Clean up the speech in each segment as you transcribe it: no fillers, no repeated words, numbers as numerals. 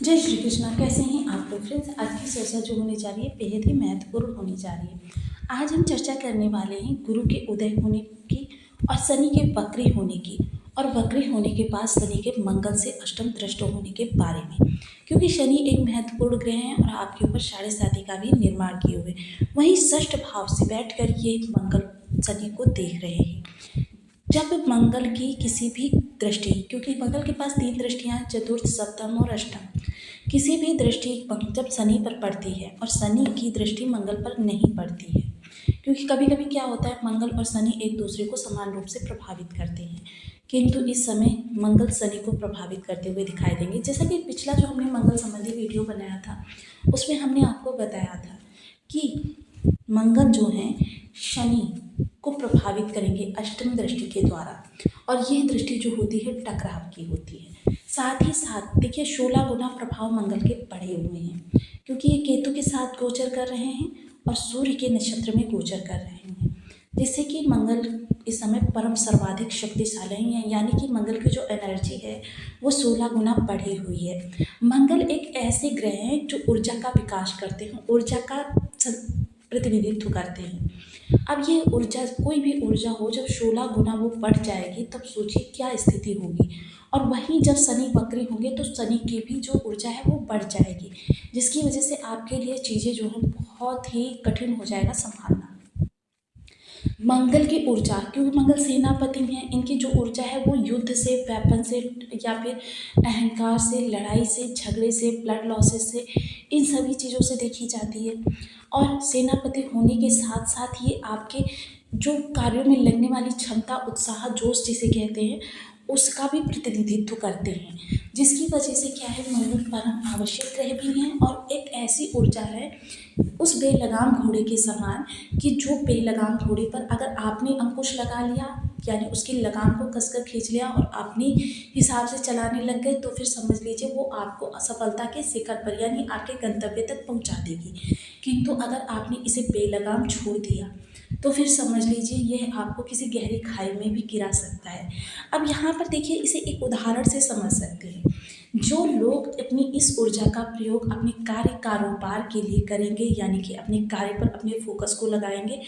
जय श्री कृष्णा। कैसे हैं आप लोग फ्रेंड्स। आज की चर्चा जो होने जा रही है बेहद ही महत्वपूर्ण होने जा रही है। आज हम चर्चा करने वाले हैं गुरु के उदय होने की और शनि के वक्री होने की, और वक्री होने के बाद शनि के मंगल से अष्टम दृष्ट होने के बारे में। क्योंकि शनि एक महत्वपूर्ण ग्रह है और आपके ऊपर 7.5 का भी निर्माण किए हुए, वहीं षष्ठ भाव से बैठकर ये मंगल शनि को देख रहे हैं। जब मंगल की किसी भी दृष्टि, क्योंकि मंगल के पास 3 दृष्टियां, चतुर्थ, सप्तम और अष्टम, किसी भी दृष्टि जब शनि पर पड़ती है और शनि की दृष्टि मंगल पर नहीं पड़ती है, क्योंकि कभी कभी क्या होता है मंगल और शनि एक दूसरे को समान रूप से प्रभावित करते हैं, किंतु इस समय मंगल शनि को प्रभावित करते हुए दिखाई देंगे। जैसा कि पिछला जो हमने मंगल संबंधी वीडियो बनाया था उसमें हमने आपको बताया था कि मंगल जो है शनि को प्रभावित करेंगे अष्टम दृष्टि के द्वारा, और यह दृष्टि जो होती है टकराव की होती है। साथ ही साथ देखिए 16 गुना प्रभाव मंगल के बढ़े हुए हैं, क्योंकि ये केतु के साथ गोचर कर रहे हैं और सूर्य के नक्षत्र में गोचर कर रहे हैं, जिससे कि मंगल इस समय परम सर्वाधिक शक्तिशाली है। यानी कि मंगल की जो एनर्जी है वो 16 गुना बढ़ी हुई है। मंगल एक ऐसे ग्रह हैं जो ऊर्जा का विकास करते हैं, ऊर्जा का प्रतिनिधित्व करते हैं। अब ये ऊर्जा, कोई भी ऊर्जा हो, जब 16 गुना वो बढ़ जाएगी तब सोचिए क्या स्थिति होगी। और वहीं जब शनि वक्री होंगे तो शनि की भी जो ऊर्जा है वो बढ़ जाएगी, जिसकी वजह से आपके लिए चीज़ें जो है बहुत ही कठिन हो जाएगा संभालना। मंगल की ऊर्जा, क्योंकि मंगल सेनापति हैं, इनकी जो ऊर्जा है वो युद्ध से, वेपन से, या फिर अहंकार से, लड़ाई से, झगड़े से, ब्लड लॉसेस से, इन सभी चीज़ों से देखी जाती है। और सेनापति होने के साथ साथ ये आपके जो कार्यों में लगने वाली क्षमता, उत्साह, जोश जिसे कहते हैं, उसका भी प्रतिनिधित्व करते हैं, जिसकी वजह से क्या है मंगल परम आवश्यक ग्रह भी हैं और एक ऐसी ऊर्जा है उस बेलगाम घोड़े के समान, कि जो बेलगाम घोड़े पर अगर आपने अंकुश लगा लिया, यानी उसकी लगाम को कसकर खींच लिया और अपने हिसाब से चलाने लग गए, तो फिर समझ लीजिए वो आपको असफलता के शिखर पर यानी आपके गंतव्य तक पहुंचा देगी। किंतु अगर आपने इसे बेलगाम छोड़ दिया तो फिर समझ लीजिए यह आपको किसी गहरी खाई में भी गिरा सकता है। अब यहाँ पर देखिए इसे एक उदाहरण से समझ सकते हैं। जो लोग अपनी इस ऊर्जा का प्रयोग अपने कार्य कारोबार के लिए करेंगे, यानी कि अपने कार्य पर अपने फोकस को लगाएंगे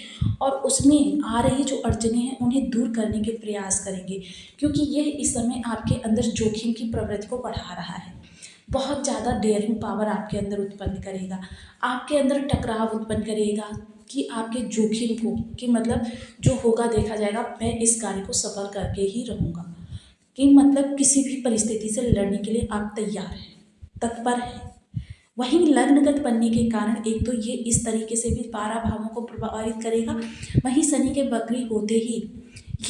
और उसमें आ रही जो अड़चने हैं उन्हें दूर करने के प्रयास करेंगे, क्योंकि यह इस समय आपके अंदर जोखिम की प्रवृत्ति को बढ़ा रहा है। बहुत ज़्यादा डेयरिंग पावर आपके अंदर उत्पन्न करेगा, आपके अंदर टकराव उत्पन्न करेगा, कि आपके जोखिम को, कि मतलब जो होगा देखा जाएगा, मैं इस कार्य को सफल करके ही रहूँगा, कि मतलब किसी भी परिस्थिति से लड़ने के लिए आप तैयार हैं, तत्पर हैं। वहीं लग्नगत बनने के कारण एक तो ये इस तरीके से भी 12 भावों को प्रभावित करेगा, वहीं शनि के वक्री होते ही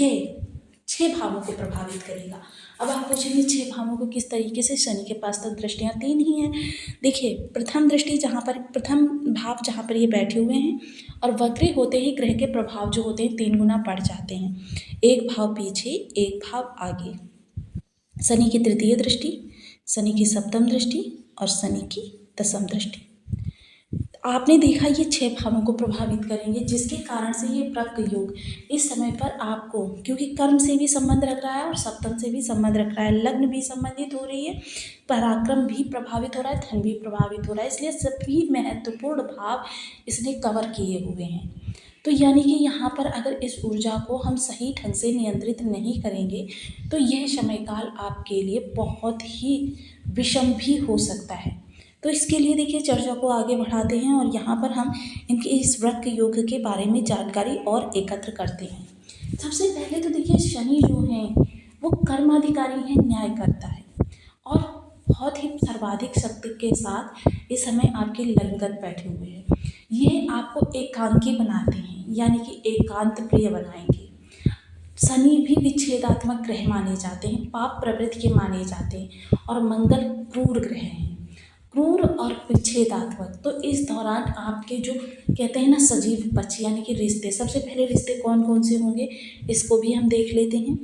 ये 6 भावों को प्रभावित करेगा। अब आप पूछेंगे 6 भावों को किस तरीके से, शनि के पास तो दृष्टियाँ 3 ही हैं। देखिए प्रथम दृष्टि जहाँ पर, प्रथम भाव जहाँ पर ये बैठे हुए हैं, और वक्री होते ही ग्रह के प्रभाव जो होते हैं 3 गुना बढ़ जाते हैं। एक भाव पीछे, एक भाव आगे। शनि की तृतीय दृष्टि, शनि की सप्तम दृष्टि और शनि की दसम दृष्टि। आपने देखा ये 6 भावों को प्रभावित करेंगे, जिसके कारण से ये वक्र योग इस समय पर आपको, क्योंकि कर्म से भी संबंध रख रहा है और सप्तम से भी संबंध रख रहा है, लग्न भी संबंधित हो रही है, पराक्रम भी प्रभावित हो रहा है, धन भी प्रभावित हो रहा है, इसलिए सभी महत्वपूर्ण भाव इसने कवर किए हुए हैं। तो यानी कि यहाँ पर अगर इस ऊर्जा को हम सही ढंग से नियंत्रित नहीं करेंगे तो यह समयकाल आपके लिए बहुत ही विषम भी हो सकता है। तो इसके लिए देखिए चर्चा को आगे बढ़ाते हैं और यहाँ पर हम इनके इस वक्र योग के बारे में जानकारी और एकत्र करते हैं। सबसे पहले तो देखिए शनि जो है वो कर्माधिकारी है, न्यायकर्ता है, और बहुत ही सर्वाधिक शक्ति के साथ इस समय आपके लग्नगत बैठे हुए हैं। ये आपको एकांकी बनाते हैं, यानी कि एकांत प्रिय बनाएंगे। शनि भी विच्छेदात्मक ग्रह माने जाते हैं, पाप प्रवृत्ति के माने जाते हैं, और मंगल क्रूर ग्रह हैं, क्रूर और विच्छेदात्मक। तो इस दौरान आपके जो कहते हैं ना सजीव पक्ष, यानी कि रिश्ते, सबसे पहले रिश्ते कौन कौन से होंगे इसको भी हम देख लेते हैं।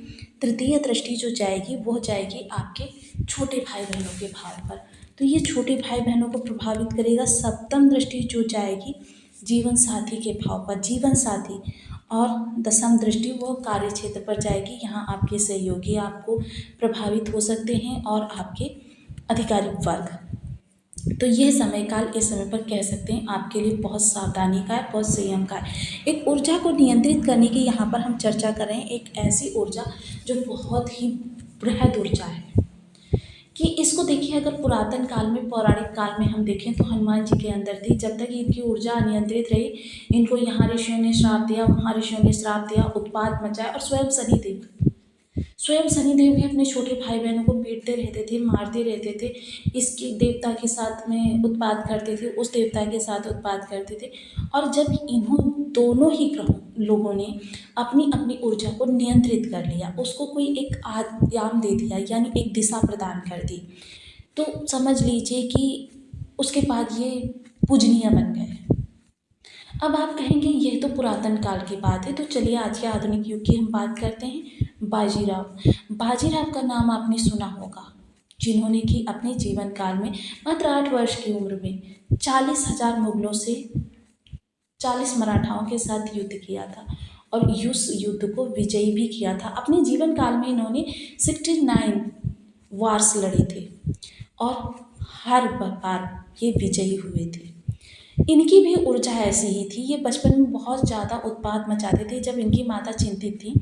तृतीय दृष्टि जो जाएगी वो जाएगी आपके छोटे भाई बहनों के भाव पर, तो ये छोटे भाई बहनों को प्रभावित करेगा। सप्तम दृष्टि जो जाएगी जीवन साथी के भाव पर, जीवन साथी, और दसम दृष्टि वो कार्य क्षेत्र पर जाएगी। यहाँ आपके सहयोगी आपको प्रभावित हो सकते हैं और आपके अधिकारी वर्ग। तो ये समय काल इस समय पर कह सकते हैं आपके लिए बहुत सावधानी का है, बहुत संयम का है। एक ऊर्जा को नियंत्रित करने की यहाँ पर हम चर्चा कर रहे हैं, एक ऐसी ऊर्जा जो बहुत ही बृहद ऊर्जा है कि इसको देखिए, अगर पुरातन काल में, पौराणिक काल में हम देखें तो हनुमान जी के अंदर थी। जब तक इनकी ऊर्जा अनियंत्रित रही, इनको यहाँ ऋषियों ने श्राप दिया, वहाँ ऋषियों ने श्राप दिया, उत्पात मचाया, और स्वयं शनिदेव भी अपने छोटे भाई बहनों को पीटते रहते थे, मारते रहते थे। इसके देवता के साथ में उत्पात करते थे, उस देवता के साथ उत्पात करते थे। और जब इन्हों दोनों ही ग्रहों लोगों ने अपनी अपनी ऊर्जा को नियंत्रित कर लिया, उसको कोई एक आयाम दे दिया, यानी एक दिशा प्रदान कर दी, तो समझ लीजिए कि उसके बाद ये पूजनीय बन गए। अब आप कहेंगे ये तो पुरातन काल की बात है, तो चलिए आज के आधुनिक युग की हम बात करते हैं। बाजीराव का नाम आपने सुना होगा, जिन्होंने कि अपने जीवन काल में मात्र 8 वर्ष की उम्र में 40,000 मुगलों से 40 मराठाओं के साथ युद्ध किया था, और उस युद्ध को विजयी भी किया था। अपने जीवन काल में इन्होंने 69 वार्स लड़े थे, और हर बार ये विजयी हुए थे। इनकी भी ऊर्जा ऐसी ही थी। ये बचपन में बहुत ज़्यादा उत्पात मचाते थे। जब इनकी माता चिंतित थी,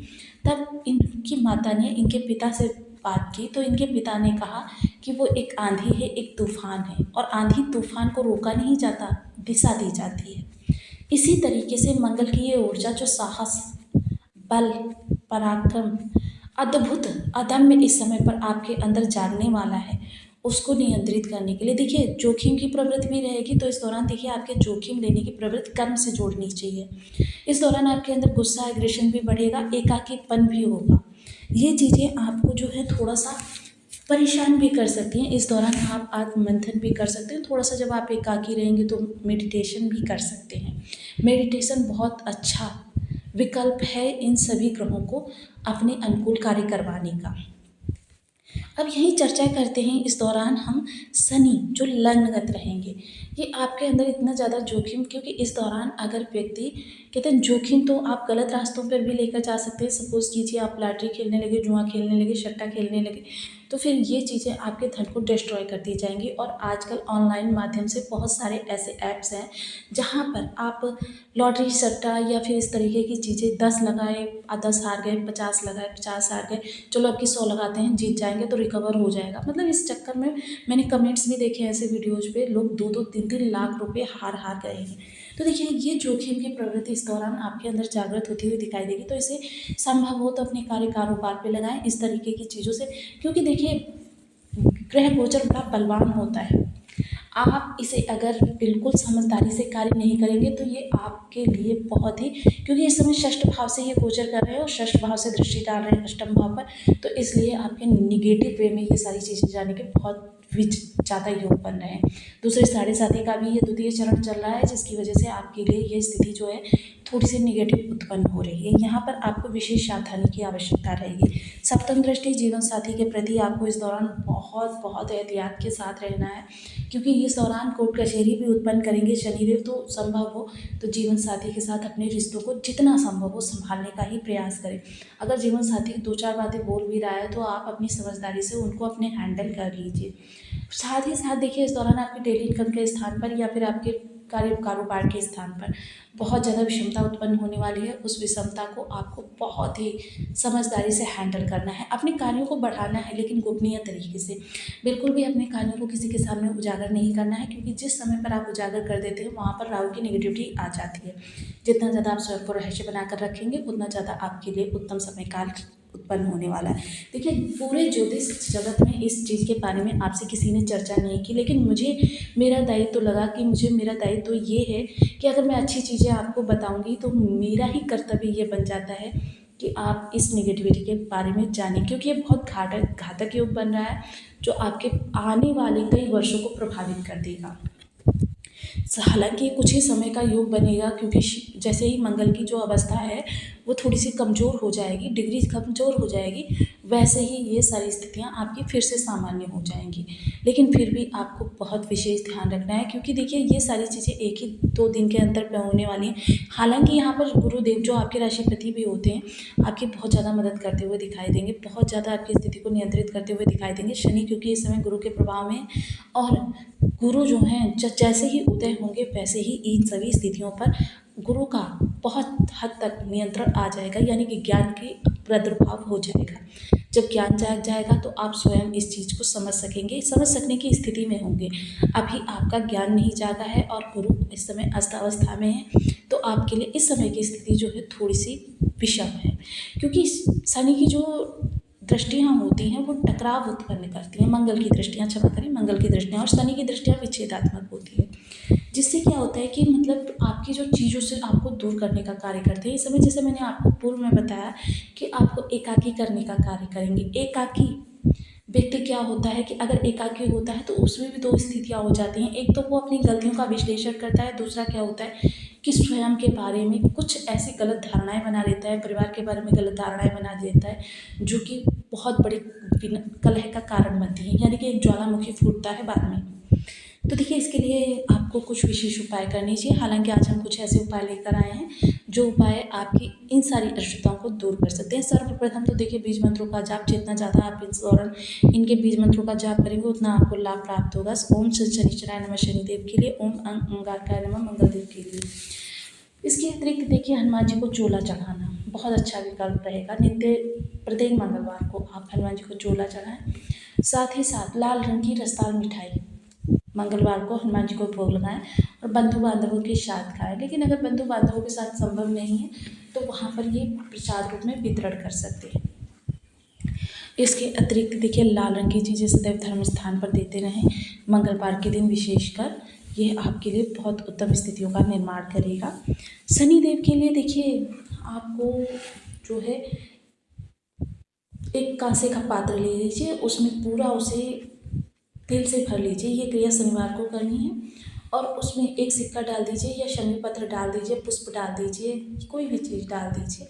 तब इनकी माता ने इनके पिता से बात की, तो इनके पिता ने कहा कि वो एक आंधी है, एक तूफान है, और आंधी तूफान को रोका नहीं जाता, दिशा दी जाती है। इसी तरीके से मंगल की ये ऊर्जा जो साहस, बल, पराक्रम, अद्भुत, अदम्य इस समय पर आपके अंदर जागने वाला है, उसको नियंत्रित करने के लिए देखिए जोखिम की प्रवृत्ति भी रहेगी। तो इस दौरान देखिए आपके जोखिम लेने की प्रवृत्ति कर्म से जोड़नी चाहिए। इस दौरान आपके अंदर गुस्सा, एग्रेशन भी बढ़ेगा, एकाकीपन भी होगा। ये चीज़ें आपको जो है थोड़ा सा परेशान भी कर सकती हैं। इस दौरान आप आत्ममंथन भी कर सकते हैं। थोड़ा सा जब आप एकाकी रहेंगे तो मेडिटेशन भी कर सकते हैं। मेडिटेशन बहुत अच्छा विकल्प है इन सभी ग्रहों को अपने अनुकूल कार्य करवाने का। अब यही चर्चा करते हैं। इस दौरान हम शनि जो लग्नगत रहेंगे, ये आपके अंदर इतना ज़्यादा जोखिम, क्योंकि इस दौरान अगर व्यक्ति कहते हैं जोखिम तो आप गलत रास्तों पर भी लेकर जा सकते हैं। सपोज़ कीजिए आप लॉटरी खेलने लगे, जुआ खेलने लगे, सट्टा खेलने लगे, तो फिर ये चीज़ें आपके धन को डिस्ट्रॉय कर दी जाएंगी। और आजकल ऑनलाइन माध्यम से बहुत सारे ऐसे ऐप्स हैं जहाँ पर आप लॉटरी, सट्टा या फिर इस तरीके की चीज़ें 10 लगाए, 10 हार गए, 50 लगाए, 50 हार गए, चलो अब की 100 लगाते हैं, जीत जाएंगे तो रिकवर हो जाएगा। मतलब इस चक्कर में मैंने कमेंट्स भी देखे ऐसे वीडियोज़ पे, लोग 2-2, 3-3 लाख रुपए हार गए हैं। तो देखिए ये जोखिम की प्रवृत्ति इस दौरान आपके अंदर जागृत होती हुई दिखाई देगी। तो इसे संभव हो तो अपने कार्य कारोबार पे लगाएं इस तरीके की चीज़ों से, क्योंकि देखिए ग्रह गोचर बड़ा बलवान होता है। आप इसे अगर बिल्कुल समझदारी से कार्य नहीं करेंगे तो ये आपके लिए बहुत ही, क्योंकि इस समय षष्ठ भाव से ये गोचर कर रहे हैं और षष्ठ भाव से दृष्टि डाल रहे हैं अष्टम भाव पर, तो इसलिए आपके निगेटिव वे में ये सारी चीज़ें जाने के बहुत ज़्यादा योग बन रहे हैं। दूसरे 7.5 का भी ये द्वितीय चरण चल रहा है, जिसकी वजह से आपके लिए ये स्थिति जो है थोड़ी सी निगेटिव उत्पन्न हो रही है। यहाँ पर आपको विशेष सावधानी की आवश्यकता रहेगी। सप्तम दृष्टि जीवन साथी के प्रति आपको इस दौरान बहुत एहतियात के साथ रहना है, क्योंकि इस दौरान कोर्ट कचहरी भी उत्पन्न करेंगे शनिदेव। तो संभव हो तो जीवन साथी के साथ अपने रिश्तों को जितना संभव हो संभालने का ही प्रयास करें। अगर जीवन साथी 2-4 बातें बोल भी रहा है तो आप अपनी समझदारी से उनको अपने हैंडल कर लीजिए। साथ ही साथ देखिए इस दौरान आपके डेली इनकम के स्थान पर या फिर आपके कार्य कारोबार के स्थान पर बहुत ज़्यादा विषमता उत्पन्न होने वाली है। उस विषमता को आपको बहुत ही समझदारी से हैंडल करना है। अपने कार्यों को बढ़ाना है, लेकिन गोपनीय तरीके से। बिल्कुल भी अपने कार्यों को किसी के सामने उजागर नहीं करना है, क्योंकि जिस समय पर आप उजागर कर देते हैं वहाँ पर राहु की नेगेटिविटी आ जाती है। जितना ज़्यादा आप स्वयं को रहस्य बनाकर रखेंगे उतना ज़्यादा आपके लिए उत्तम समय काल उत्पन्न होने वाला है। देखिए पूरे ज्योतिष जगत में इस चीज़ के बारे में आपसे किसी ने चर्चा नहीं की, लेकिन मुझे मेरा दायित्व लगा कि मेरा दायित्व ये है कि अगर मैं अच्छी चीज़ें आपको बताऊंगी तो मेरा ही कर्तव्य ये बन जाता है कि आप इस नेगेटिविटी के बारे में जानें, क्योंकि ये बहुत घातक योग बन रहा है जो आपके आने वाले कई वर्षों को प्रभावित कर देगा। हालांकि कुछ ही समय का योग बनेगा, क्योंकि जैसे ही मंगल की जो अवस्था है वो थोड़ी सी कमज़ोर हो जाएगी, डिग्री कमज़ोर हो जाएगी, वैसे ही ये सारी स्थितियाँ आपकी फिर से सामान्य हो जाएंगी। लेकिन फिर भी आपको बहुत विशेष ध्यान रखना है, क्योंकि देखिए ये सारी चीज़ें एक ही 2 दिन के अंतर पे होने वाली हैं। हालांकि यहाँ पर गुरुदेव जो आपके राशिपति भी होते हैं, आपकी बहुत ज़्यादा मदद करते हुए दिखाई देंगे, बहुत ज़्यादा आपकी स्थिति को नियंत्रित करते हुए दिखाई देंगे। शनि क्योंकि इस समय गुरु के प्रभाव में है, और गुरु जो हैं जैसे ही उदय होंगे वैसे ही इन सभी स्थितियों पर गुरु का बहुत हद तक नियंत्रण आ जाएगा, यानी कि ज्ञान की प्रादुर्भाव हो जाएगा। जब ज्ञान जाग जाएगा तो आप स्वयं इस चीज़ को समझ सकेंगे, समझ सकने की स्थिति में होंगे। अभी आपका ज्ञान नहीं जागा है और गुरु इस समय अस्थावस्था में है, तो आपके लिए इस समय की स्थिति जो है थोड़ी सी विषम है, क्योंकि शनि की जो दृष्टियाँ होती हैं वो टकराव उत्पन्न करती हैं। मंगल की दृष्टियाँ, क्षमा करें, मंगल की दृष्टियाँ और शनि की दृष्टियाँ विच्छेदात्मक होती है, जिससे क्या होता है कि मतलब आपकी जो चीज़ों से आपको दूर करने का कार्य करते हैं। इस समय जैसे मैंने आपको पूर्व में बताया कि आपको एकाकी करने का कार्य करेंगे। एकाकी व्यक्ति क्या होता है कि अगर एकाकी होता है तो उसमें भी दो स्थितियाँ हो जाती हैं। एक तो वो अपनी गलतियों का विश्लेषण करता है, दूसरा क्या होता है कि स्वयं के बारे में कुछ ऐसी गलत धारणाएं बना लेता है, परिवार के बारे में गलत धारणाएं बना देता है, जो कि बहुत बड़ी कलह का कारण बनती है, यानी कि एक ज्वालामुखी फूटता है बाद में। तो देखिए इसके लिए आपको कुछ विशेष उपाय करने चाहिए। हालांकि आज हम कुछ ऐसे उपाय लेकर आए हैं जो उपाय आपकी इन सारी अशुद्धताओं को दूर कर सकते हैं। सर्वप्रथम तो देखिए बीज मंत्रों का जाप, जितना ज़्यादा आप इस दौरान इनके बीज मंत्रों का जाप करेंगे उतना आपको लाभ प्राप्त होगा। ओम शनिश्चराय नमः शनिदेव के लिए, ओम अंगारकाय नमः मंगलदेव के लिए। इसके अतिरिक्त देखिए हनुमान जी को चोला चढ़ाना बहुत अच्छा विकल्प रहेगा। नित्य प्रत्येक मंगलवार को आप हनुमान जी को चोला चढ़ाएं। साथ ही साथ लाल रंग की रसदार मिठाई मंगलवार को हनुमान जी को भोग लगाएं और बंधु बांधवों के साथ खाएं। लेकिन अगर बंधु बांधवों के साथ संभव नहीं है तो वहाँ पर ये प्रसाद रूप में वितरण कर सकते हैं। इसके अतिरिक्त देखिए लाल रंग की चीज़ें सदैव धर्म स्थान पर देते रहें। मंगलवार के दिन विशेषकर ये आपके लिए बहुत उत्तम स्थितियों का निर्माण करेगा। शनिदेव के लिए देखिए आपको जो है एक कांसे का पात्र ले लीजिए, उसमें पूरा उसे तेल से भर लीजिए। ये क्रिया शनिवार को करनी है और उसमें एक सिक्का डाल दीजिए या शमी पत्र डाल दीजिए, पुष्प डाल दीजिए, कोई भी चीज़ डाल दीजिए।